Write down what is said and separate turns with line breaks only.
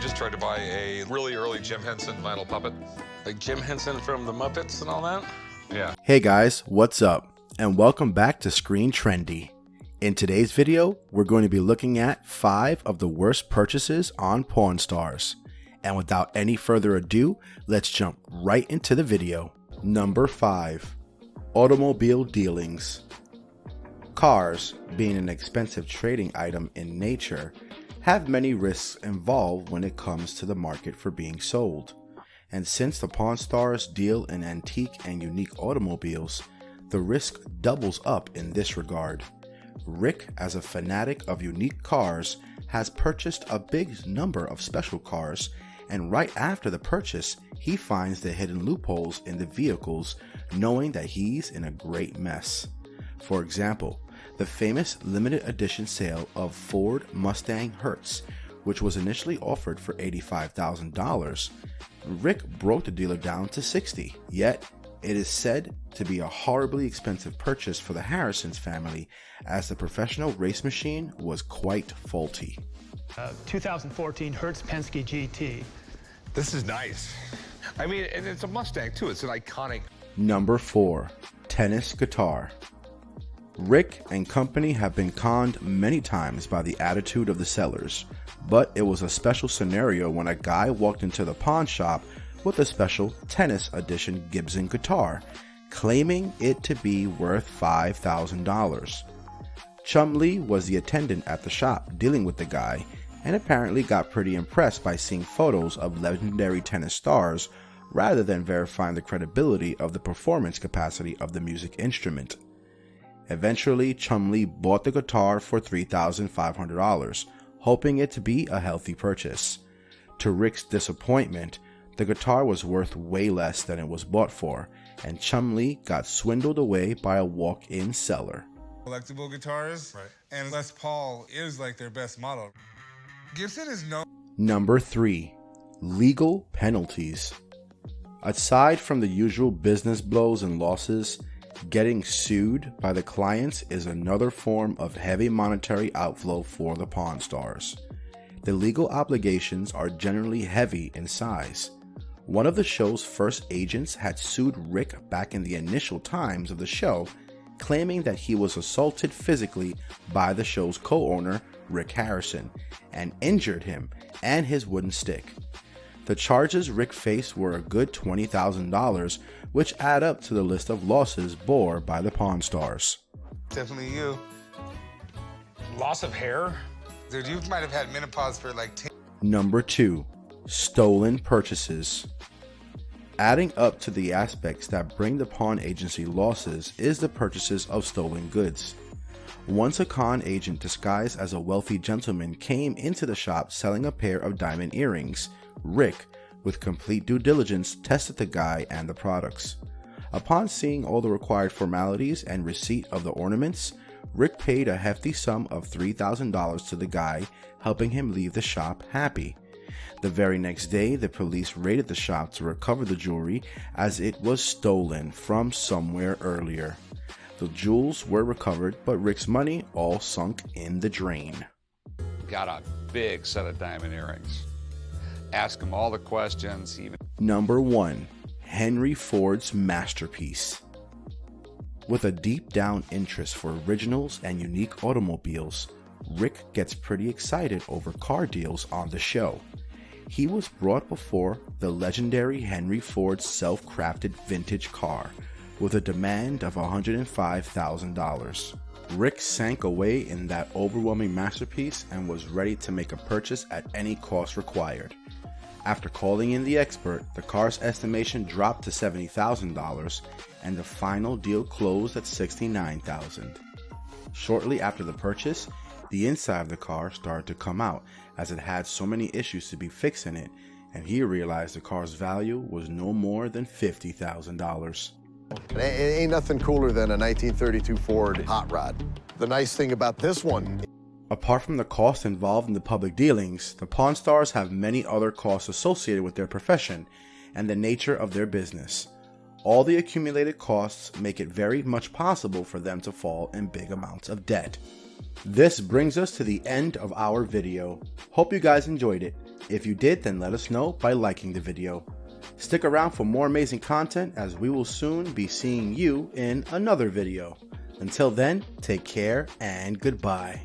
just tried to buy a really early Jim Henson vinyl puppet.
Like Jim Henson from the Muppets and all that?
Yeah.
Hey guys, what's up? And welcome back to Screen Trendy. In today's video, we're going to be looking at 5 of the worst purchases on Pawn Stars. And without any further ado, let's jump right into the video. Number 5. Automobile dealings. Cars, being an expensive trading item in nature, have many risks involved when it comes to the market for being sold. And since the Pawn Stars deal in antique and unique automobiles, the risk doubles up in this regard. Rick, as a fanatic of unique cars, has purchased a big number of special cars, and right after the purchase, he finds the hidden loopholes in the vehicles, knowing that he's in a great mess. For example, the famous limited edition sale of Ford Mustang Hertz, which was initially offered for $85,000, Rick broke the dealer down to $60,000, yet it is said to be a horribly expensive purchase for the Harrisons family, as the professional race machine was quite faulty.
2014 Hertz Penske GT.
This is nice. I mean, and it's a Mustang too. It's an iconic.
Number 4. Tennis guitar. Rick and company have been conned many times by the attitude of the sellers, but it was a special scenario when a guy walked into the pawn shop with a special tennis edition Gibson guitar, claiming it to be worth $5,000. Chumley was the attendant at the shop dealing with the guy, and apparently got pretty impressed by seeing photos of legendary tennis stars rather than verifying the credibility of the performance capacity of the music instrument. Eventually, Chumley bought the guitar for $3,500, hoping it to be a healthy purchase. To Rick's disappointment, the guitar was worth way less than it was bought for, and Chumley got swindled away by a walk-in seller.
Collectible guitars,
Right.
and Les Paul is like their best model. Gibson is known.
Number 3. Legal penalties. Aside from the usual business blows and losses, getting sued by the clients is another form of heavy monetary outflow for the Pawn Stars. The legal obligations are generally heavy in size. One of the show's first agents had sued Rick back in the initial times of the show, claiming that he was assaulted physically by the show's co-owner, Rick Harrison, and injured him and his wooden stick. The charges Rick faced were a good $20,000, which add up to the list of losses bore by the Pawn Stars.
Definitely you.
Loss of hair?
Dude, you might have had menopause for like 10.
Number 2. Stolen purchases. Adding up to the aspects that bring the pawn agency losses is the purchases of stolen goods. Once a con agent disguised as a wealthy gentleman came into the shop selling a pair of diamond earrings, Rick, with complete due diligence, tested the guy and the products. Upon seeing all the required formalities and receipt of the ornaments, Rick paid a hefty sum of $3,000 to the guy, helping him leave the shop happy. The very next day, the police raided the shop to recover the jewelry, as it was stolen from somewhere earlier. The jewels were recovered, but Rick's money all sunk in the drain.
Got a big set of diamond earrings. Ask him all the questions.
Number 1. Henry Ford's masterpiece. With a deep down interest for originals and unique automobiles, Rick gets pretty excited over car deals on the show. He was brought before the legendary Henry Ford self-crafted vintage car with a demand of $105,000. Rick sank away in that overwhelming masterpiece and was ready to make a purchase at any cost required. After calling in the expert, the car's estimation dropped to $70,000 and the final deal closed at $69,000. Shortly after the purchase, the inside of the car started to come out as it had so many issues to be fixed in it, and he realized the car's value was no more than $50,000.
It ain't nothing cooler than a 1932 Ford hot rod. The nice thing about this one.
Apart from the costs involved in the public dealings, the Pawn Stars have many other costs associated with their profession and the nature of their business. All the accumulated costs make it very much possible for them to fall in big amounts of debt. This brings us to the end of our video. Hope you guys enjoyed it. If you did, then let us know by liking the video. Stick around for more amazing content, as we will soon be seeing you in another video. Until then, take care and goodbye.